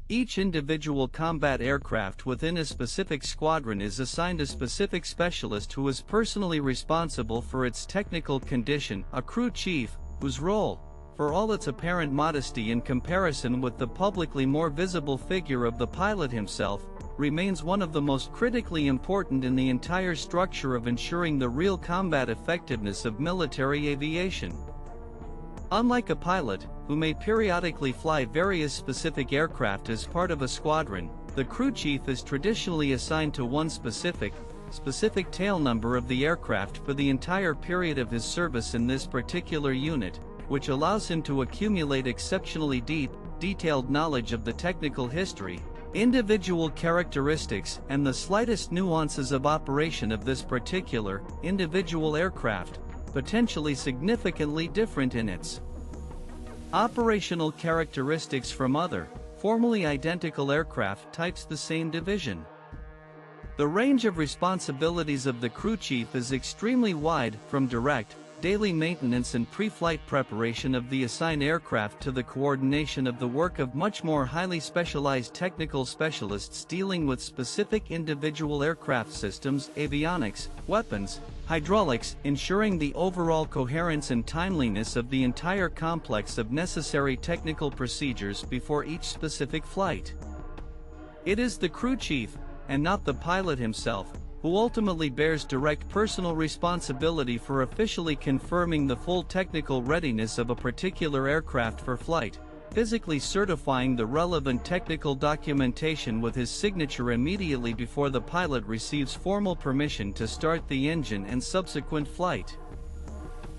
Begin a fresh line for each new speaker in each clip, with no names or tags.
Each individual combat aircraft within a specific squadron is assigned a specific specialist who is personally responsible for its technical condition, a crew chief, whose role, for all its apparent modesty in comparison with the publicly more visible figure of the pilot himself, remains one of the most critically important in the entire structure of ensuring the real combat effectiveness of military aviation. Unlike a pilot, who may periodically fly various specific aircraft as part of a squadron, the crew chief is traditionally assigned to one specific tail number of the aircraft for the entire period of his service in this particular unit, which allows him to accumulate exceptionally detailed knowledge of the technical history, individual characteristics, and the slightest nuances of operation of this particular, individual aircraft, potentially significantly different in its operational characteristics from other, formally identical aircraft types the same division. The range of responsibilities of the crew chief is extremely wide, from direct, daily maintenance and pre-flight preparation of the assigned aircraft to the coordination of the work of much more highly specialized technical specialists dealing with specific individual aircraft systems, avionics, weapons, hydraulics, ensuring the overall coherence and timeliness of the entire complex of necessary technical procedures before each specific flight. It is the crew chief, and not the pilot himself, who ultimately bears direct personal responsibility for officially confirming the full technical readiness of a particular aircraft for flight, physically certifying the relevant technical documentation with his signature immediately before the pilot receives formal permission to start the engine and subsequent flight.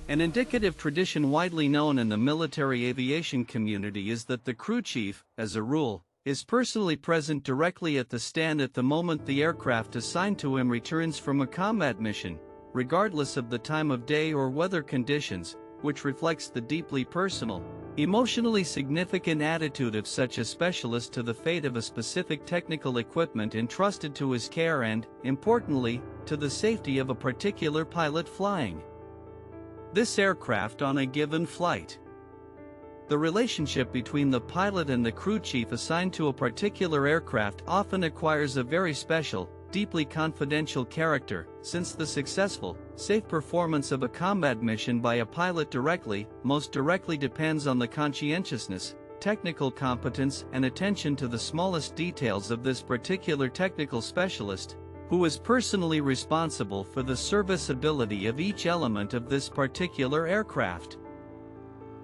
An indicative tradition widely known in the military aviation community is that the crew chief, as a rule, is personally present directly at the stand at the moment the aircraft assigned to him returns from a combat mission, regardless of the time of day or weather conditions, which reflects the deeply personal, emotionally significant attitude of such a specialist to the fate of a specific technical equipment entrusted to his care and, importantly, to the safety of a particular pilot flying this aircraft on a given flight. The relationship between the pilot and the crew chief assigned to a particular aircraft often acquires a very special, deeply confidential character, since the successful, safe performance of a combat mission by a pilot most directly depends on the conscientiousness, technical competence, and attention to the smallest details of this particular technical specialist, who is personally responsible for the serviceability of each element of this particular aircraft.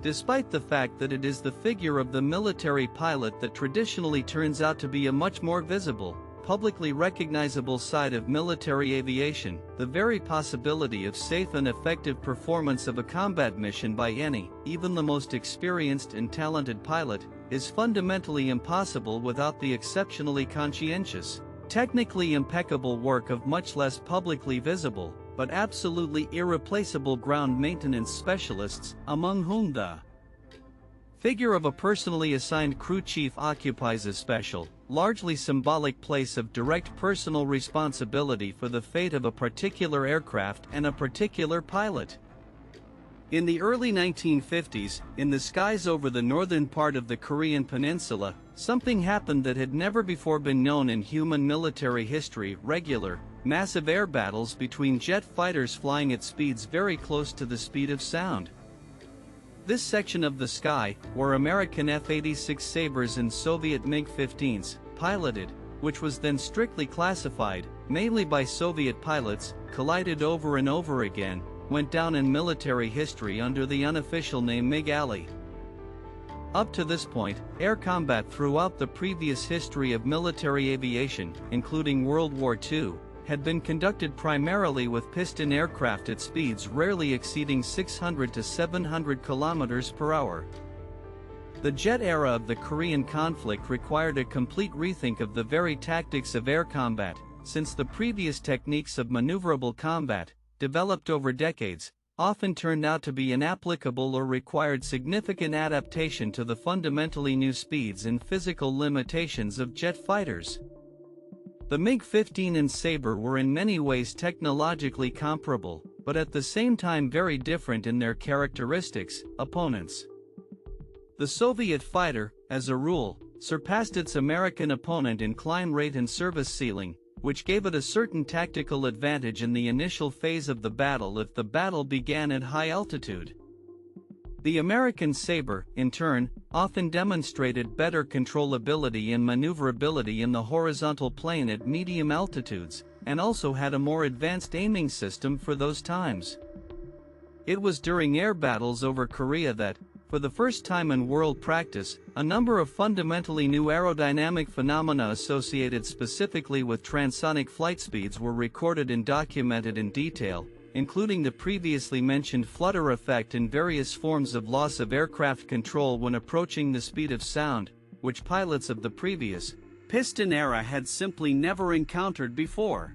Despite the fact that it is the figure of the military pilot that traditionally turns out to be a much more visible, publicly recognizable side of military aviation, the very possibility of safe and effective performance of a combat mission by any, even the most experienced and talented pilot, is fundamentally impossible without the exceptionally conscientious, technically impeccable work of much less publicly visible, but absolutely irreplaceable ground maintenance specialists, among whom the figure of a personally assigned crew chief occupies a special, largely symbolic place of direct personal responsibility for the fate of a particular aircraft and a particular pilot. In the early 1950s, in the skies over the northern part of the Korean peninsula, something happened that had never before been known in human military history: regular, massive air battles between jet fighters flying at speeds very close to the speed of sound. This section of the sky, where American F-86 Sabres and Soviet MiG-15s, piloted, which was then strictly classified, mainly by Soviet pilots, collided over and over again, went down in military history under the unofficial name MiG Alley. Up to this point, air combat throughout the previous history of military aviation, including World War II, had been conducted primarily with piston aircraft at speeds rarely exceeding 600 to 700 kilometers per hour. The jet era of the Korean conflict required a complete rethink of the very tactics of air combat, since the previous techniques of maneuverable combat, developed over decades, often turned out to be inapplicable or required significant adaptation to the fundamentally new speeds and physical limitations of jet fighters. The MiG-15 and Sabre were in many ways technologically comparable, but at the same time very different in their characteristics, opponents. The Soviet fighter, as a rule, surpassed its American opponent in climb rate and service ceiling, which gave it a certain tactical advantage in the initial phase of the battle if the battle began at high altitude. The American Sabre, in turn, often demonstrated better controllability and maneuverability in the horizontal plane at medium altitudes, and also had a more advanced aiming system for those times. It was during air battles over Korea that, for the first time in world practice, a number of fundamentally new aerodynamic phenomena associated specifically with transonic flight speeds were recorded and documented in detail, including the previously mentioned flutter effect and various forms of loss of aircraft control when approaching the speed of sound, which pilots of the previous piston era had simply never encountered before.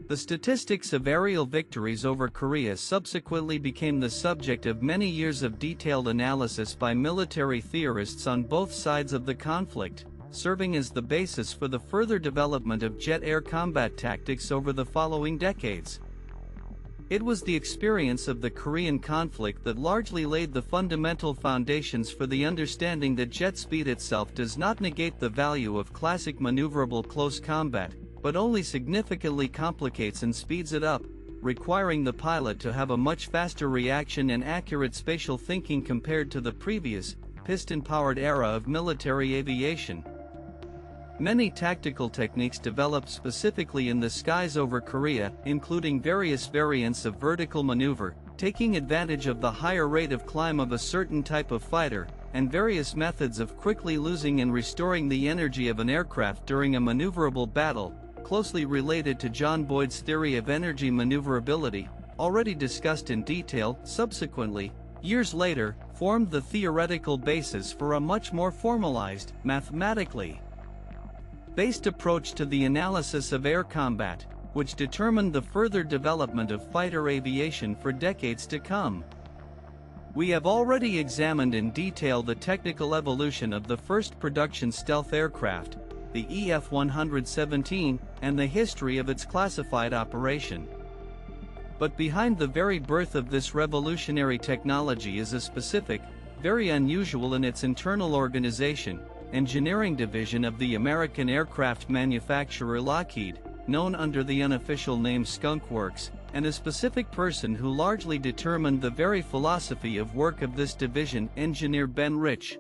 The statistics of aerial victories over Korea subsequently became the subject of many years of detailed analysis by military theorists on both sides of the conflict, serving as the basis for the further development of jet air combat tactics over the following decades. It was the experience of the Korean conflict that largely laid the fundamental foundations for the understanding that jet speed itself does not negate the value of classic maneuverable close combat, but only significantly complicates and speeds it up, requiring the pilot to have a much faster reaction and accurate spatial thinking compared to the previous, piston-powered era of military aviation. Many tactical techniques developed specifically in the skies over Korea, including various variants of vertical maneuver, taking advantage of the higher rate of climb of a certain type of fighter, and various methods of quickly losing and restoring the energy of an aircraft during a maneuverable battle, closely related to John Boyd's theory of energy maneuverability, already discussed in detail. Subsequently, years later, formed the theoretical basis for a much more formalized, mathematically based approach to the analysis of air combat, which determined the further development of fighter aviation for decades to come. We have already examined in detail the technical evolution of the first production stealth aircraft, the EF-117, and the history of its classified operation. But behind the very birth of this revolutionary technology is a specific, very unusual in its internal organization, engineering division of the American aircraft manufacturer Lockheed, known under the unofficial name Skunk Works, and a specific person who largely determined the very philosophy of work of this division, engineer Ben Rich.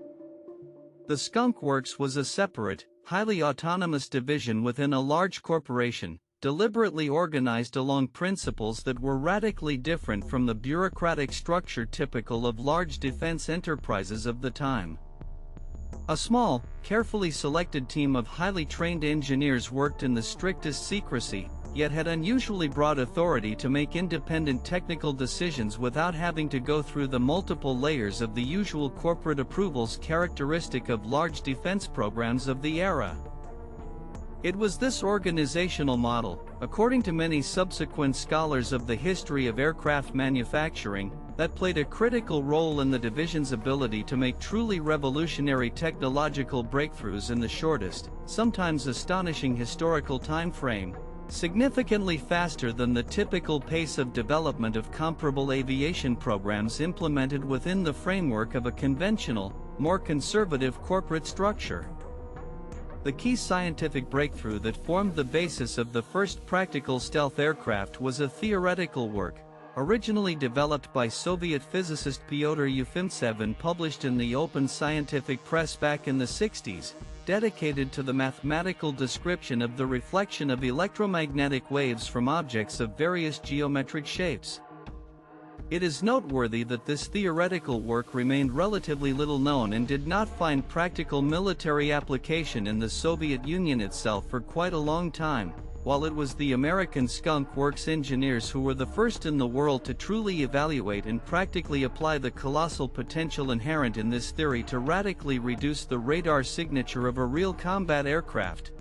The Skunk Works was a separate, highly autonomous division within a large corporation, deliberately organized along principles that were radically different from the bureaucratic structure typical of large defense enterprises of the time. A small, carefully selected team of highly trained engineers worked in the strictest secrecy, yet had unusually broad authority to make independent technical decisions without having to go through the multiple layers of the usual corporate approvals characteristic of large defense programs of the era. It was this organizational model, according to many subsequent scholars of the history of aircraft manufacturing, that played a critical role in the division's ability to make truly revolutionary technological breakthroughs in the shortest, sometimes astonishing historical time frame, significantly faster than the typical pace of development of comparable aviation programs implemented within the framework of a conventional, more conservative corporate structure. The key scientific breakthrough that formed the basis of the first practical stealth aircraft was a theoretical work, originally developed by Soviet physicist Pyotr Ufimtsev and published in the Open Scientific Press back in the 60s, dedicated to the mathematical description of the reflection of electromagnetic waves from objects of various geometric shapes. It is noteworthy that this theoretical work remained relatively little known and did not find practical military application in the Soviet Union itself for quite a long time, while it was the American Skunk Works engineers who were the first in the world to truly evaluate and practically apply the colossal potential inherent in this theory to radically reduce the radar signature of a real combat aircraft.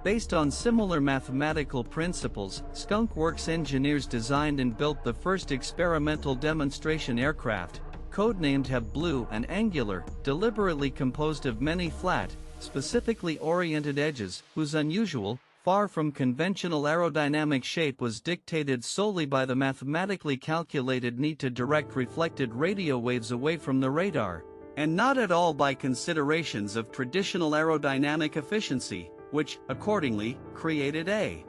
Based on similar mathematical principles, Skunk Works engineers designed and built the first experimental demonstration aircraft, codenamed Have Blue and Angular, deliberately composed of many flat, specifically oriented edges, whose unusual, far from conventional aerodynamic shape was dictated solely by the mathematically calculated need to direct reflected radio waves away from the radar, and not at all by considerations of traditional aerodynamic efficiency, which, accordingly, created a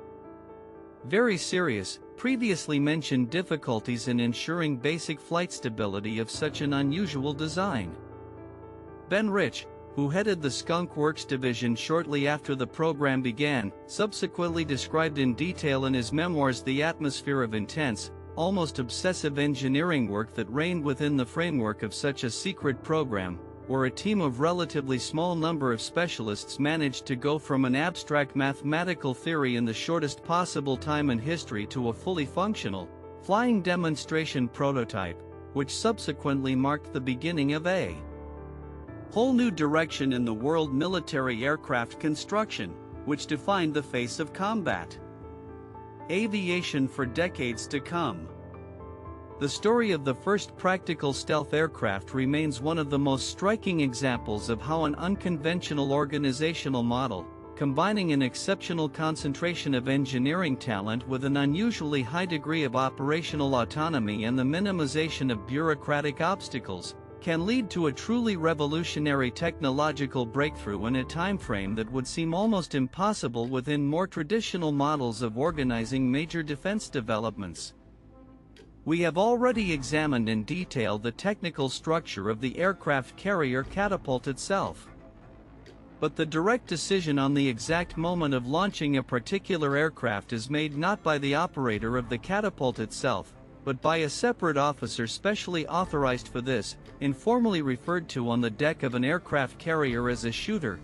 very serious, previously mentioned difficulties in ensuring basic flight stability of such an unusual design. Ben Rich, who headed the Skunk Works division shortly after the program began, subsequently described in detail in his memoirs the atmosphere of intense, almost obsessive engineering work that reigned within the framework of such a secret program, where a team of relatively small number of specialists managed to go from an abstract mathematical theory in the shortest possible time in history to a fully functional, flying demonstration prototype, which subsequently marked the beginning of a whole new direction in the world military aircraft construction, which defined the face of combat aviation for decades to come. The story of the first practical stealth aircraft remains one of the most striking examples of how an unconventional organizational model, combining an exceptional concentration of engineering talent with an unusually high degree of operational autonomy and the minimization of bureaucratic obstacles, can lead to a truly revolutionary technological breakthrough in a timeframe that would seem almost impossible within more traditional models of organizing major defense developments. We have already examined in detail the technical structure of the aircraft carrier catapult itself. But the direct decision on the exact moment of launching a particular aircraft is made not by the operator of the catapult itself, but by a separate officer specially authorized for this, informally referred to on the deck of an aircraft carrier as a shooter,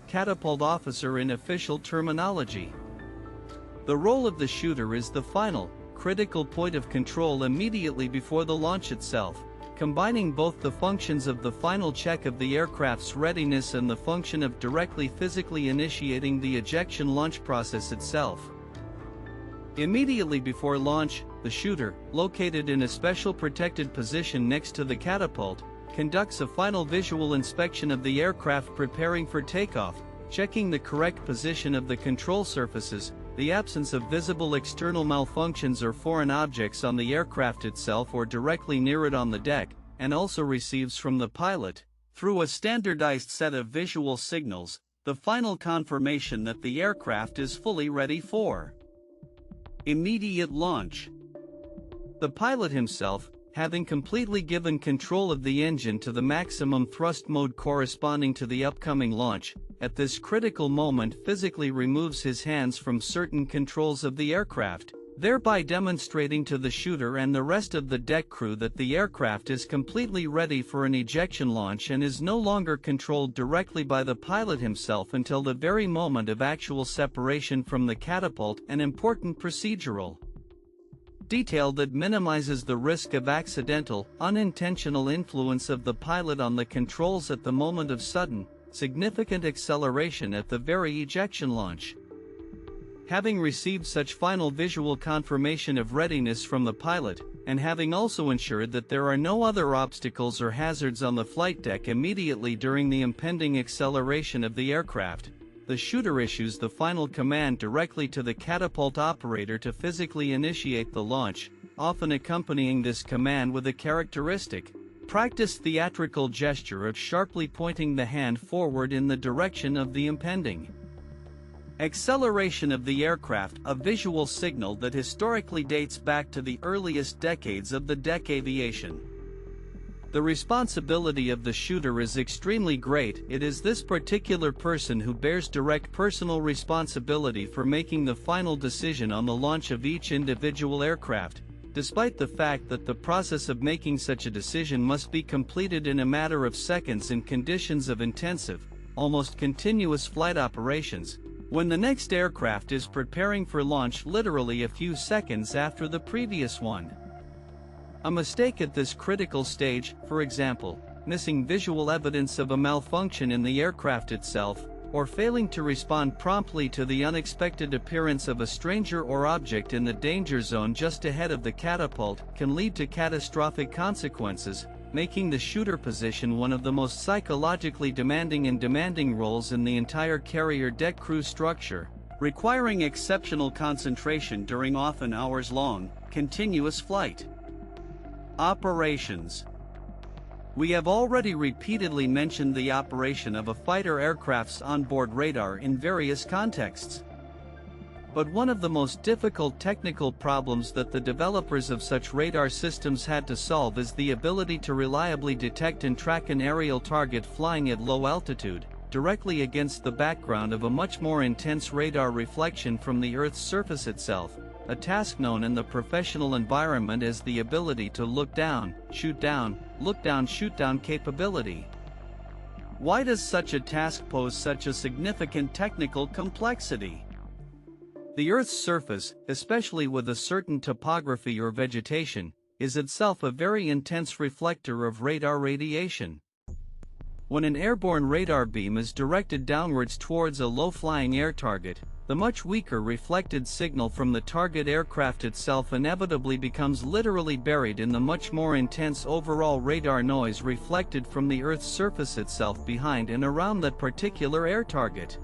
catapult officer in official terminology. The role of the shooter is the final, critical point of control immediately before the launch itself, combining both the functions of the final check of the aircraft's readiness and the function of directly physically initiating the ejection launch process itself. Immediately before launch, the shooter, located in a special protected position next to the catapult, conducts a final visual inspection of the aircraft preparing for takeoff, checking the correct position of the control surfaces, the absence of visible external malfunctions or foreign objects on the aircraft itself or directly near it on the deck, and also receives from the pilot, through a standardized set of visual signals, the final confirmation that the aircraft is fully ready for immediate launch. The pilot himself, having completely given control of the engine to the maximum thrust mode corresponding to the upcoming launch, at this critical moment physically removes his hands from certain controls of the aircraft, thereby demonstrating to the shooter and the rest of the deck crew that the aircraft is completely ready for an ejection launch and is no longer controlled directly by the pilot himself until the very moment of actual separation from the catapult, an important procedural detail that minimizes the risk of accidental, unintentional influence of the pilot on the controls at the moment of sudden, significant acceleration at the very ejection launch. Having received such final visual confirmation of readiness from the pilot, and having also ensured that there are no other obstacles or hazards on the flight deck immediately during the impending acceleration of the aircraft, the shooter issues the final command directly to the catapult operator to physically initiate the launch, often accompanying this command with a characteristic, practiced theatrical gesture of sharply pointing the hand forward in the direction of the impending acceleration of the aircraft, a visual signal that historically dates back to the earliest decades of the deck aviation. The responsibility of the shooter is extremely great. It is this particular person who bears direct personal responsibility for making the final decision on the launch of each individual aircraft, despite the fact that the process of making such a decision must be completed in a matter of seconds in conditions of intensive, almost continuous flight operations, when the next aircraft is preparing for launch literally a few seconds after the previous one. A mistake at this critical stage, for example, missing visual evidence of a malfunction in the aircraft itself, or failing to respond promptly to the unexpected appearance of a stranger or object in the danger zone just ahead of the catapult, can lead to catastrophic consequences, making the shooter position one of the most psychologically demanding roles in the entire carrier deck crew structure, requiring exceptional concentration during often hours-long, continuous flight operations. We have already repeatedly mentioned the operation of a fighter aircraft's onboard radar in various contexts. But one of the most difficult technical problems that the developers of such radar systems had to solve is the ability to reliably detect and track an aerial target flying at low altitude, directly against the background of a much more intense radar reflection from the Earth's surface itself, a task known in the professional environment as the ability to look down, shoot down, look down, shoot down capability. Why does such a task pose such a significant technical complexity? The Earth's surface, especially with a certain topography or vegetation, is itself a very intense reflector of radar radiation. When an airborne radar beam is directed downwards towards a low-flying air target, the much weaker reflected signal from the target aircraft itself inevitably becomes literally buried in the much more intense overall radar noise reflected from the Earth's surface itself behind and around that particular air target.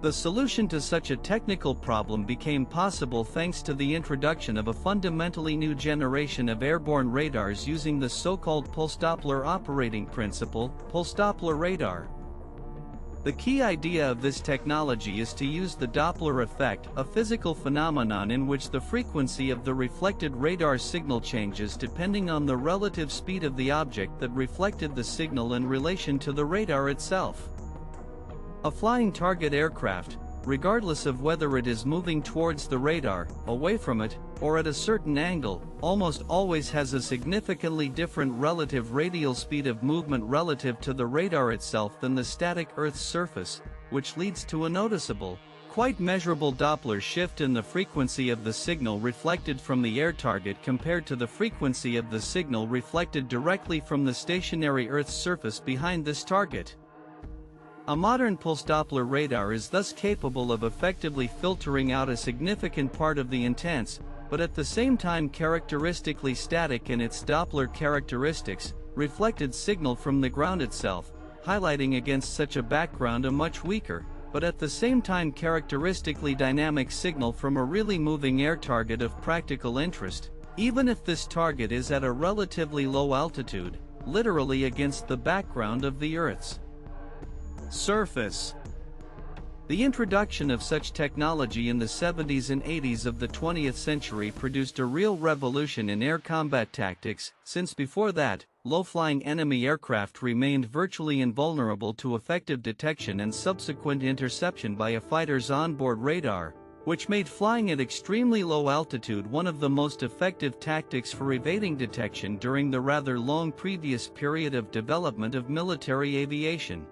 The solution to such a technical problem became possible thanks to the introduction of a fundamentally new generation of airborne radars using the so-called pulse Doppler operating principle, pulse Doppler radar. The key idea of this technology is to use the Doppler effect, a physical phenomenon in which the frequency of the reflected radar signal changes depending on the relative speed of the object that reflected the signal in relation to the radar itself. A flying target aircraft, regardless of whether it is moving towards the radar, away from it, or at a certain angle, almost always has a significantly different relative radial speed of movement relative to the radar itself than the static Earth's surface, which leads to a noticeable, quite measurable Doppler shift in the frequency of the signal reflected from the air target compared to the frequency of the signal reflected directly from the stationary Earth's surface behind this target. A modern pulse Doppler radar is thus capable of effectively filtering out a significant part of the intense, but at the same time characteristically static in its Doppler characteristics, reflected signal from the ground itself, highlighting against such a background a much weaker, but at the same time characteristically dynamic signal from a really moving air target of practical interest, even if this target is at a relatively low altitude, literally against the background of the Earth's surface. The introduction of such technology in the 70s and 80s of the 20th century produced a real revolution in air combat tactics, since before that, low-flying enemy aircraft remained virtually invulnerable to effective detection and subsequent interception by a fighter's onboard radar, which made flying at extremely low altitude one of the most effective tactics for evading detection during the rather long previous period of development of military aviation.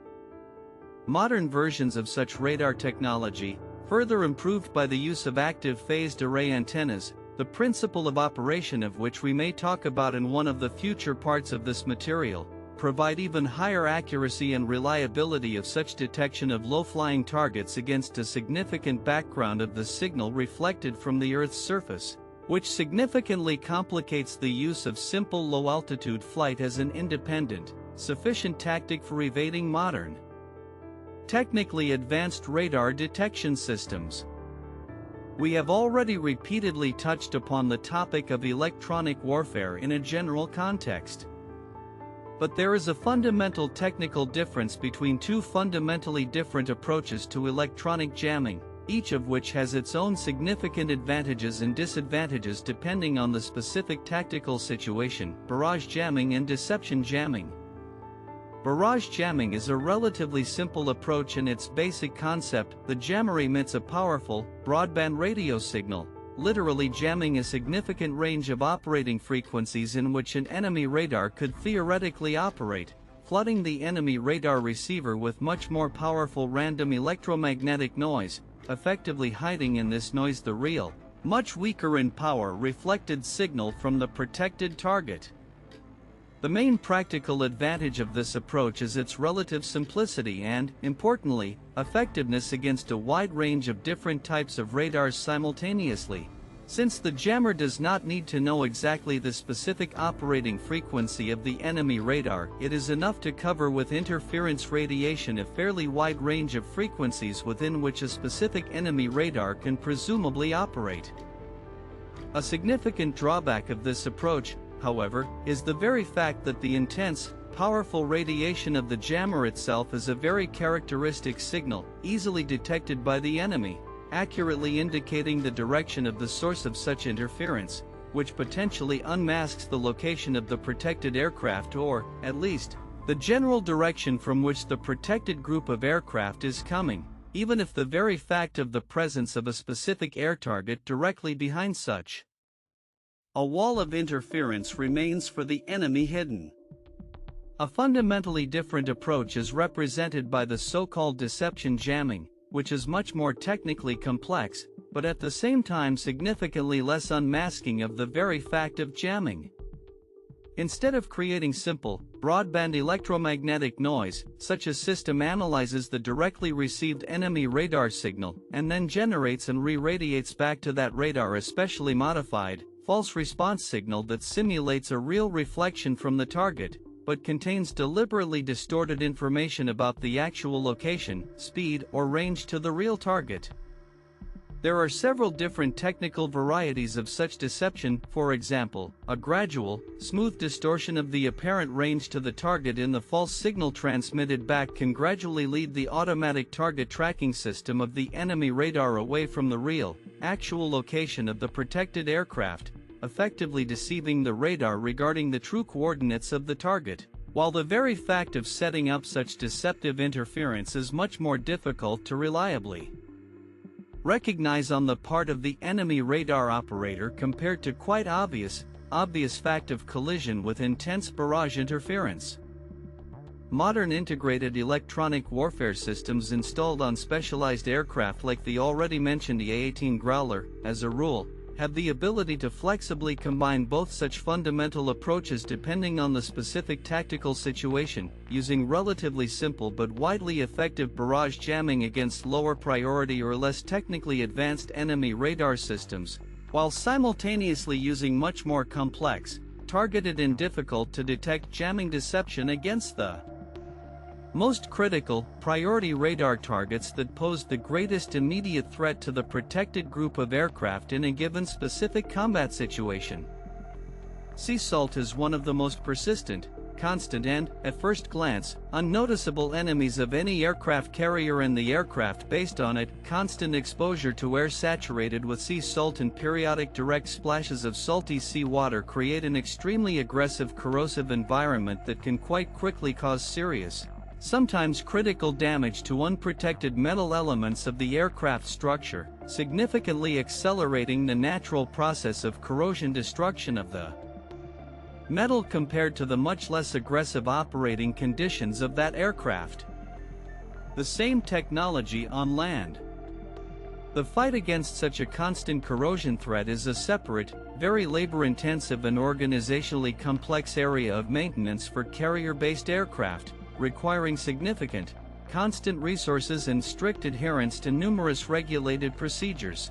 Modern versions of such radar technology, further improved by the use of active phased array antennas, the principle of operation of which we may talk about in one of the future parts of this material, provide even higher accuracy and reliability of such detection of low-flying targets against a significant background of the signal reflected from the Earth's surface, which significantly complicates the use of simple low-altitude flight as an independent, sufficient tactic for evading modern, technically advanced radar detection systems. We have already repeatedly touched upon the topic of electronic warfare in a general context. But there is a fundamental technical difference between two fundamentally different approaches to electronic jamming, each of which has its own significant advantages and disadvantages depending on the specific tactical situation: barrage jamming and deception jamming. Barrage jamming is a relatively simple approach in its basic concept. The jammer emits a powerful, broadband radio signal, literally jamming a significant range of operating frequencies in which an enemy radar could theoretically operate, flooding the enemy radar receiver with much more powerful random electromagnetic noise, effectively hiding in this noise the real, much weaker in power reflected signal from the protected target. The main practical advantage of this approach is its relative simplicity and, importantly, effectiveness against a wide range of different types of radars simultaneously. Since the jammer does not need to know exactly the specific operating frequency of the enemy radar, it is enough to cover with interference radiation a fairly wide range of frequencies within which a specific enemy radar can presumably operate. A significant drawback of this approach, however, is the very fact that the intense, powerful radiation of the jammer itself is a very characteristic signal, easily detected by the enemy, accurately indicating the direction of the source of such interference, which potentially unmasks the location of the protected aircraft or, at least, the general direction from which the protected group of aircraft is coming, even if the very fact of the presence of a specific air target directly behind such a wall of interference remains for the enemy hidden. A fundamentally different approach is represented by the so-called deception jamming, which is much more technically complex, but at the same time significantly less unmasking of the very fact of jamming. Instead of creating simple, broadband electromagnetic noise, such a system analyzes the directly received enemy radar signal and then generates and re-radiates back to that radar a specially modified, false response signal that simulates a real reflection from the target, but contains deliberately distorted information about the actual location, speed, or range to the real target. There are several different technical varieties of such deception, for example, a gradual, smooth distortion of the apparent range to the target in the false signal transmitted back can gradually lead the automatic target tracking system of the enemy radar away from the real, actual location of the protected aircraft, effectively deceiving the radar regarding the true coordinates of the target, while the very fact of setting up such deceptive interference is much more difficult to reliably recognize on the part of the enemy radar operator compared to quite obvious fact of collision with intense barrage interference. Modern integrated electronic warfare systems installed on specialized aircraft like the already mentioned A-18 Growler, as a rule, have the ability to flexibly combine both such fundamental approaches depending on the specific tactical situation, using relatively simple but widely effective barrage jamming against lower priority or less technically advanced enemy radar systems, while simultaneously using much more complex, targeted and difficult to detect jamming deception against the most critical, priority radar targets that pose the greatest immediate threat to the protected group of aircraft in a given specific combat situation. Sea salt is one of the most persistent, constant and, at first glance, unnoticeable enemies of any aircraft carrier and the aircraft based on it. Constant exposure to air saturated with sea salt and periodic direct splashes of salty sea water create an extremely aggressive corrosive environment that can quite quickly cause serious, sometimes critical damage to unprotected metal elements of the aircraft structure, significantly accelerating the natural process of corrosion destruction of the metal compared to the much less aggressive operating conditions of that aircraft. The same technology on land. The fight against such a constant corrosion threat is a separate, very labor-intensive and organizationally complex area of maintenance for carrier-based aircraft, requiring significant, constant resources and strict adherence to numerous regulated procedures.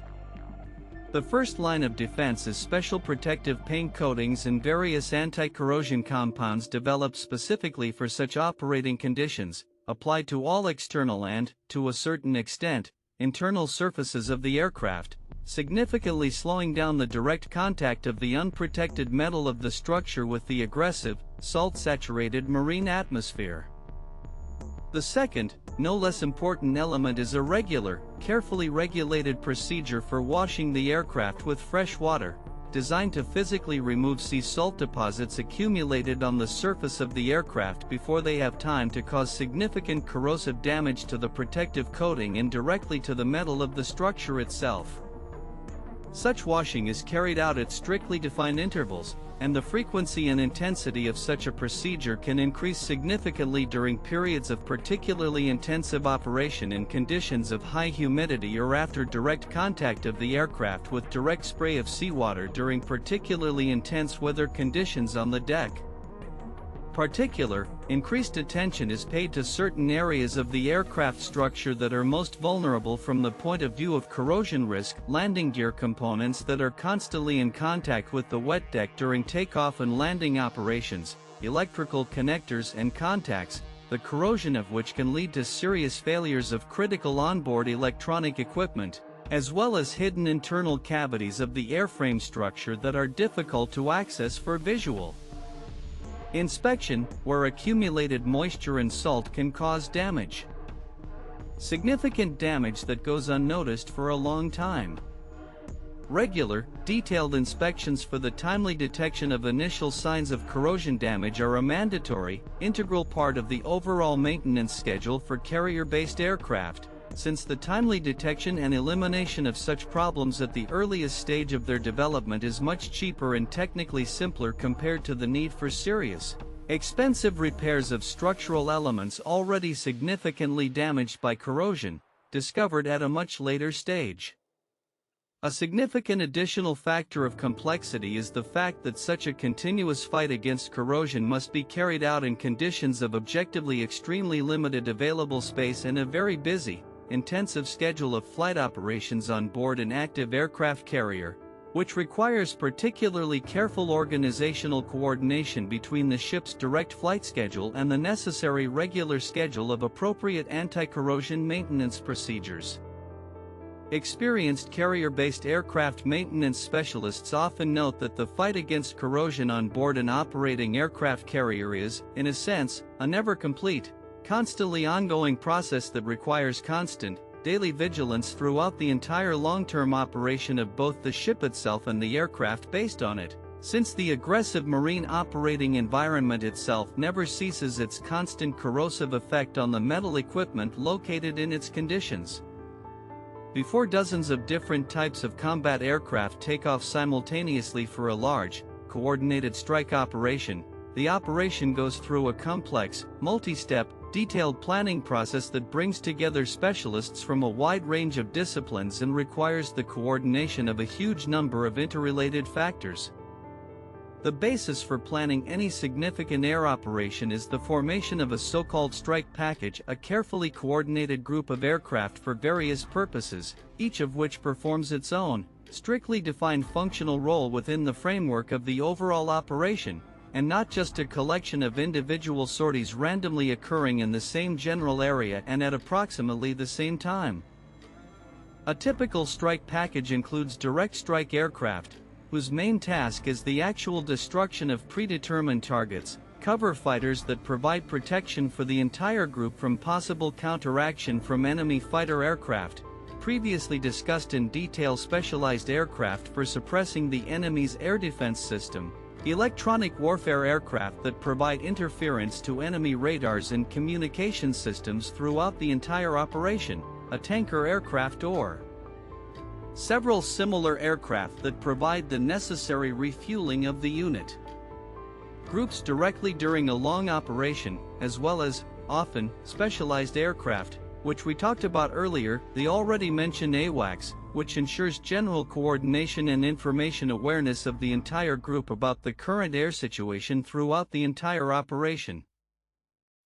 The first line of defense is special protective paint coatings and various anti-corrosion compounds developed specifically for such operating conditions, applied to all external and, to a certain extent, internal surfaces of the aircraft, significantly slowing down the direct contact of the unprotected metal of the structure with the aggressive, salt-saturated marine atmosphere. The second, no less important element is a regular, carefully regulated procedure for washing the aircraft with fresh water, designed to physically remove sea salt deposits accumulated on the surface of the aircraft before they have time to cause significant corrosive damage to the protective coating and directly to the metal of the structure itself. Such washing is carried out at strictly defined intervals, and the frequency and intensity of such a procedure can increase significantly during periods of particularly intensive operation in conditions of high humidity or after direct contact of the aircraft with direct spray of seawater during particularly intense weather conditions on the deck. Increased attention is paid to certain areas of the aircraft structure that are most vulnerable from the point of view of corrosion risk. Landing gear components that are constantly in contact with the wet deck during takeoff and landing operations, electrical connectors and contacts, the corrosion of which can lead to serious failures of critical onboard electronic equipment, as well as hidden internal cavities of the airframe structure that are difficult to access for visual inspection, where accumulated moisture and salt can cause damage. Significant damage that goes unnoticed for a long time. Regular, detailed inspections for the timely detection of initial signs of corrosion damage are a mandatory, integral part of the overall maintenance schedule for carrier-based aircraft, since the timely detection and elimination of such problems at the earliest stage of their development is much cheaper and technically simpler compared to the need for serious, expensive repairs of structural elements already significantly damaged by corrosion, discovered at a much later stage. A significant additional factor of complexity is the fact that such a continuous fight against corrosion must be carried out in conditions of objectively extremely limited available space and a very busy, intensive schedule of flight operations on board an active aircraft carrier, which requires particularly careful organizational coordination between the ship's direct flight schedule and the necessary regular schedule of appropriate anti-corrosion maintenance procedures. Experienced carrier-based aircraft maintenance specialists often note that the fight against corrosion on board an operating aircraft carrier is, in a sense, a never-complete, constantly ongoing process that requires constant, daily vigilance throughout the entire long-term operation of both the ship itself and the aircraft based on it, since the aggressive marine operating environment itself never ceases its constant corrosive effect on the metal equipment located in its conditions. Before dozens of different types of combat aircraft take off simultaneously for a large, coordinated strike operation, the operation goes through a complex, multi-step, detailed planning process that brings together specialists from a wide range of disciplines and requires the coordination of a huge number of interrelated factors. The basis for planning any significant air operation is the formation of a so-called strike package, a carefully coordinated group of aircraft for various purposes, each of which performs its own, strictly defined functional role within the framework of the overall operation, and not just a collection of individual sorties randomly occurring in the same general area and at approximately the same time. A typical strike package includes direct strike aircraft, whose main task is the actual destruction of predetermined targets, cover fighters that provide protection for the entire group from possible counteraction from enemy fighter aircraft, previously discussed in detail specialized aircraft for suppressing the enemy's air defense system, electronic warfare aircraft that provide interference to enemy radars and communication systems throughout the entire operation, a tanker aircraft or several similar aircraft that provide the necessary refueling of the unit. Groups directly during a long operation, as well as, often, specialized aircraft, which we talked about earlier, the already mentioned AWACS, which ensures general coordination and information awareness of the entire group about the current air situation throughout the entire operation.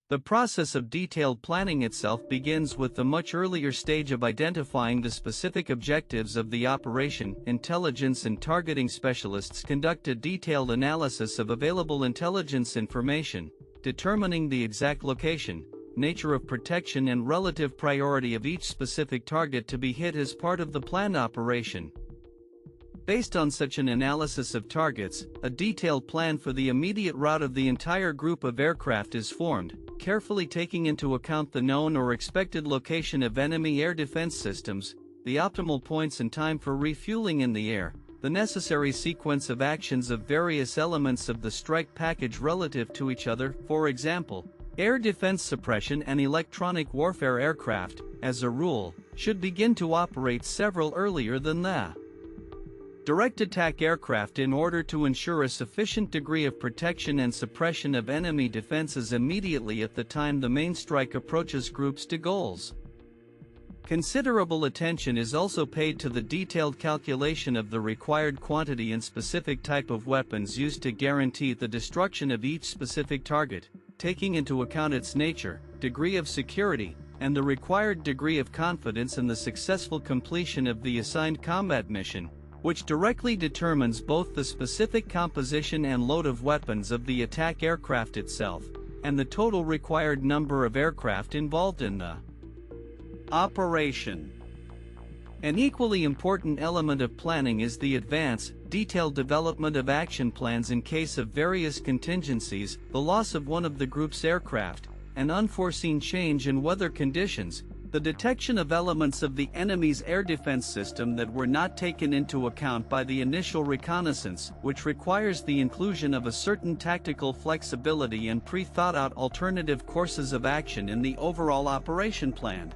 The process of detailed planning itself begins with the much earlier stage of identifying the specific objectives of the operation. Intelligence and targeting specialists conduct a detailed analysis of available intelligence information, determining the exact location, nature of protection and relative priority of each specific target to be hit as part of the planned operation. Based on such an analysis of targets, a detailed plan for the immediate route of the entire group of aircraft is formed, carefully taking into account the known or expected location of enemy air defense systems, the optimal points and time for refueling in the air, the necessary sequence of actions of various elements of the strike package relative to each other. For example, air defense suppression and electronic warfare aircraft, as a rule, should begin to operate several earlier than the direct attack aircraft in order to ensure a sufficient degree of protection and suppression of enemy defenses immediately at the time the main strike approaches groups to goals. Considerable attention is also paid to the detailed calculation of the required quantity and specific type of weapons used to guarantee the destruction of each specific target, taking into account its nature, degree of security, and the required degree of confidence in the successful completion of the assigned combat mission, which directly determines both the specific composition and load of weapons of the attack aircraft itself, and the total required number of aircraft involved in the operation. An equally important element of planning is the advance, detailed development of action plans in case of various contingencies, the loss of one of the group's aircraft, an unforeseen change in weather conditions, the detection of elements of the enemy's air defense system that were not taken into account by the initial reconnaissance, which requires the inclusion of a certain tactical flexibility and pre-thought-out alternative courses of action in the overall operation plan.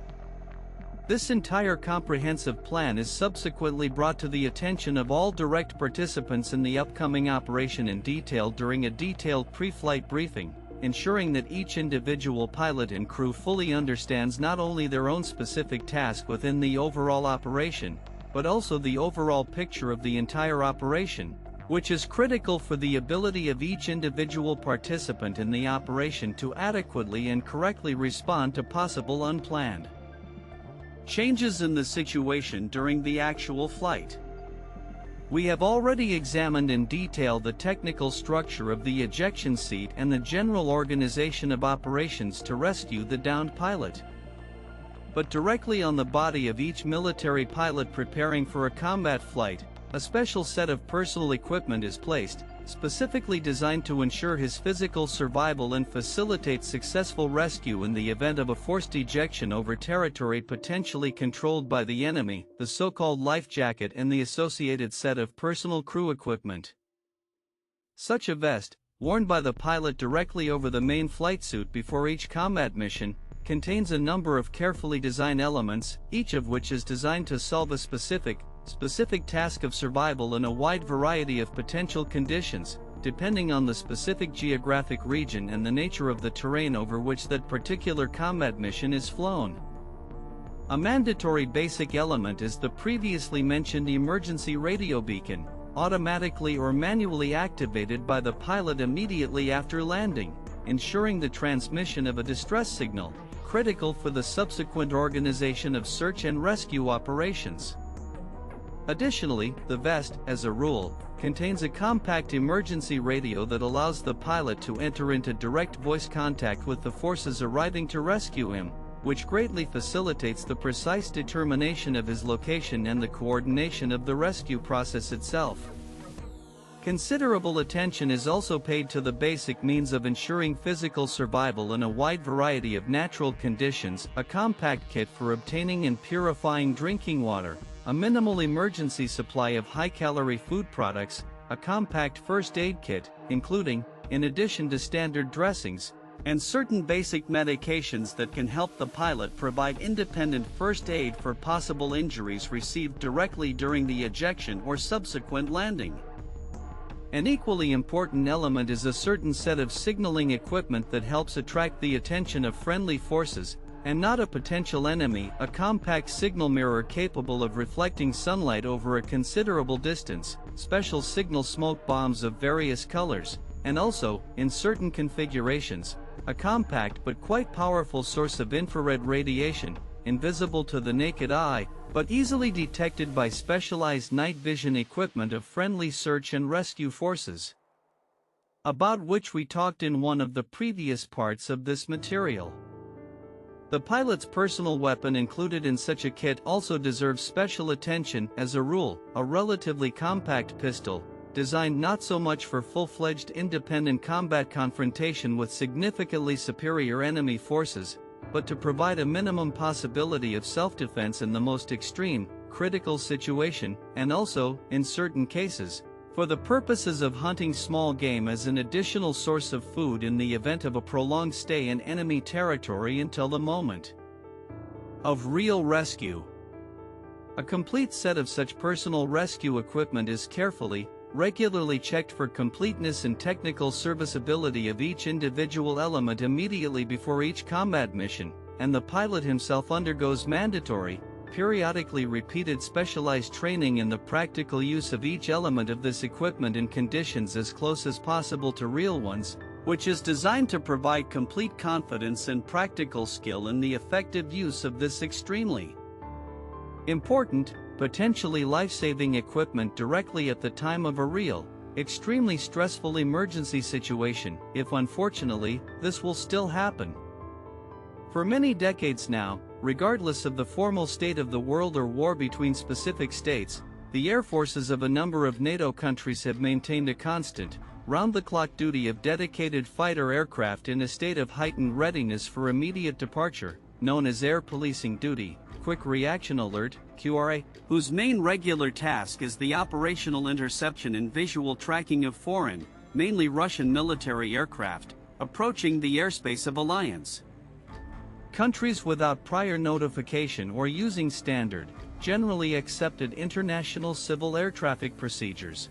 This entire comprehensive plan is subsequently brought to the attention of all direct participants in the upcoming operation in detail during a detailed pre-flight briefing, ensuring that each individual pilot and crew fully understands not only their own specific task within the overall operation, but also the overall picture of the entire operation, which is critical for the ability of each individual participant in the operation to adequately and correctly respond to possible unplanned changes in the situation during the actual flight. We have already examined in detail the technical structure of the ejection seat and the general organization of operations to rescue the downed pilot. But directly on the body of each military pilot preparing for a combat flight, a special set of personal equipment is placed, specifically designed to ensure his physical survival and facilitate successful rescue in the event of a forced ejection over territory potentially controlled by the enemy, the so-called life jacket and the associated set of personal crew equipment. Such a vest, worn by the pilot directly over the main flight suit before each combat mission, contains a number of carefully designed elements, each of which is designed to solve a specific task of survival in a wide variety of potential conditions, depending on the specific geographic region and the nature of the terrain over which that particular combat mission is flown. A mandatory basic element is the previously mentioned emergency radio beacon, automatically or manually activated by the pilot immediately after landing, ensuring the transmission of a distress signal, critical for the subsequent organization of search and rescue operations. Additionally, the vest, as a rule, contains a compact emergency radio that allows the pilot to enter into direct voice contact with the forces arriving to rescue him, which greatly facilitates the precise determination of his location and the coordination of the rescue process itself. Considerable attention is also paid to the basic means of ensuring physical survival in a wide variety of natural conditions, a compact kit for obtaining and purifying drinking water, a minimal emergency supply of high-calorie food products, a compact first aid kit, including, in addition to standard dressings, and certain basic medications that can help the pilot provide independent first aid for possible injuries received directly during the ejection or subsequent landing. An equally important element is a certain set of signaling equipment that helps attract the attention of friendly forces, and not a potential enemy, a compact signal mirror capable of reflecting sunlight over a considerable distance, special signal smoke bombs of various colors, and also, in certain configurations, a compact but quite powerful source of infrared radiation, invisible to the naked eye, but easily detected by specialized night vision equipment of friendly search and rescue forces, about which we talked in one of the previous parts of this material. The pilot's personal weapon included in such a kit also deserves special attention. As a rule, a relatively compact pistol, designed not so much for full-fledged independent combat confrontation with significantly superior enemy forces, but to provide a minimum possibility of self-defense in the most extreme, critical situation, and also, in certain cases, for the purposes of hunting small game as an additional source of food in the event of a prolonged stay in enemy territory until the moment of real rescue. A complete set of such personal rescue equipment is carefully, regularly checked for completeness and technical serviceability of each individual element immediately before each combat mission, and the pilot himself undergoes mandatory, periodically repeated specialized training in the practical use of each element of this equipment in conditions as close as possible to real ones, which is designed to provide complete confidence and practical skill in the effective use of this extremely important, potentially life-saving equipment directly at the time of a real, extremely stressful emergency situation, if unfortunately, this will still happen. For many decades now, Regardless of the formal state of the world or war between specific states, the air forces of a number of NATO countries have maintained a constant, round-the-clock duty of dedicated fighter aircraft in a state of heightened readiness for immediate departure, known as Air Policing Duty, Quick Reaction Alert, QRA, whose main regular task is the operational interception and visual tracking of foreign, mainly Russian military aircraft, approaching the airspace of alliance countries without prior notification or using standard, generally accepted international civil air traffic procedures.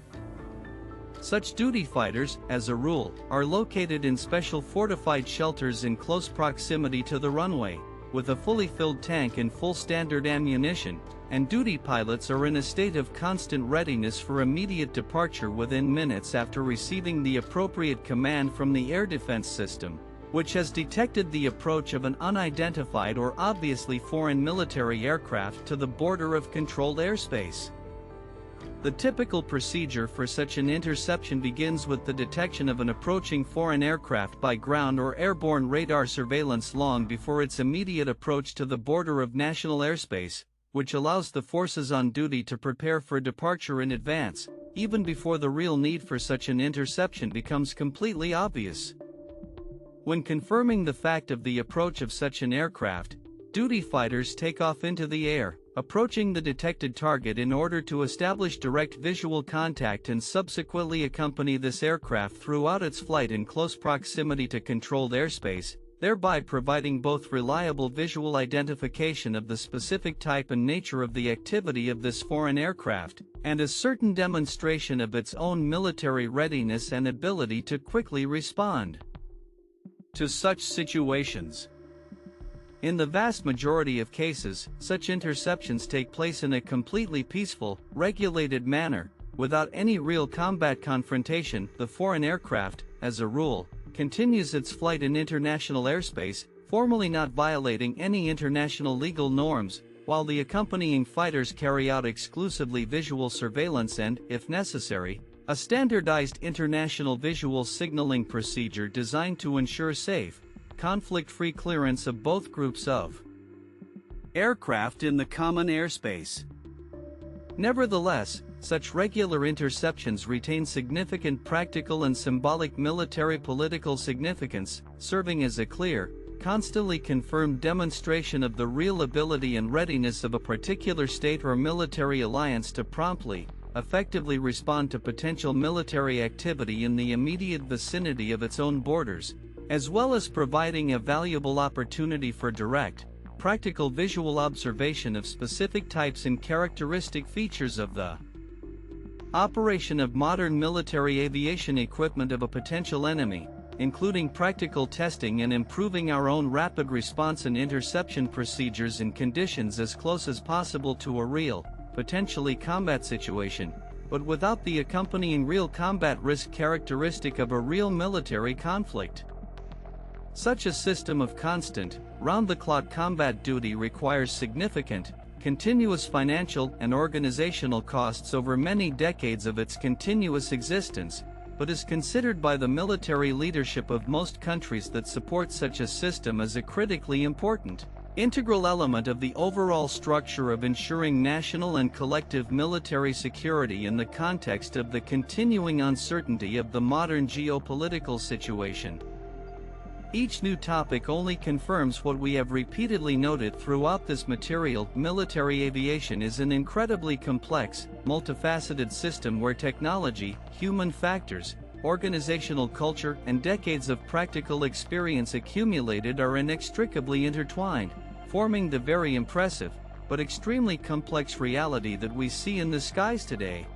Such duty fighters, as a rule, are located in special fortified shelters in close proximity to the runway, with a fully filled tank and full standard ammunition, and duty pilots are in a state of constant readiness for immediate departure within minutes after receiving the appropriate command from the air defense system, which has detected the approach of an unidentified or obviously foreign military aircraft to the border of controlled airspace. The typical procedure for such an interception begins with the detection of an approaching foreign aircraft by ground or airborne radar surveillance long before its immediate approach to the border of national airspace, which allows the forces on duty to prepare for departure in advance, even before the real need for such an interception becomes completely obvious. When confirming the fact of the approach of such an aircraft, duty fighters take off into the air, approaching the detected target in order to establish direct visual contact and subsequently accompany this aircraft throughout its flight in close proximity to controlled airspace, thereby providing both reliable visual identification of the specific type and nature of the activity of this foreign aircraft, and a certain demonstration of its own military readiness and ability to quickly respond to such situations. In the vast majority of cases, such interceptions take place in a completely peaceful, regulated manner, without any real combat confrontation. The foreign aircraft, as a rule, continues its flight in international airspace, formally not violating any international legal norms, while the accompanying fighters carry out exclusively visual surveillance and, if necessary, a standardized international visual signaling procedure designed to ensure safe, conflict-free clearance of both groups of aircraft in the common airspace. Nevertheless, such regular interceptions retain significant practical and symbolic military-political significance, serving as a clear, constantly confirmed demonstration of the real ability and readiness of a particular state or military alliance to promptly, effectively respond to potential military activity in the immediate vicinity of its own borders, as well as providing a valuable opportunity for direct, practical visual observation of specific types and characteristic features of the operation of modern military aviation equipment of a potential enemy, including practical testing and improving our own rapid response and interception procedures in conditions as close as possible to a real, potentially combat situation, but without the accompanying real combat risk characteristic of a real military conflict. Such a system of constant, round-the-clock combat duty requires significant, continuous financial and organizational costs over many decades of its continuous existence, but is considered by the military leadership of most countries that support such a system as a critically important, integral element of the overall structure of ensuring national and collective military security in the context of the continuing uncertainty of the modern geopolitical situation. Each new topic only confirms what we have repeatedly noted throughout this material. Military aviation is an incredibly complex, multifaceted system where technology, human factors, organizational culture, and decades of practical experience accumulated are inextricably intertwined, forming the very impressive, but extremely complex reality that we see in the skies today.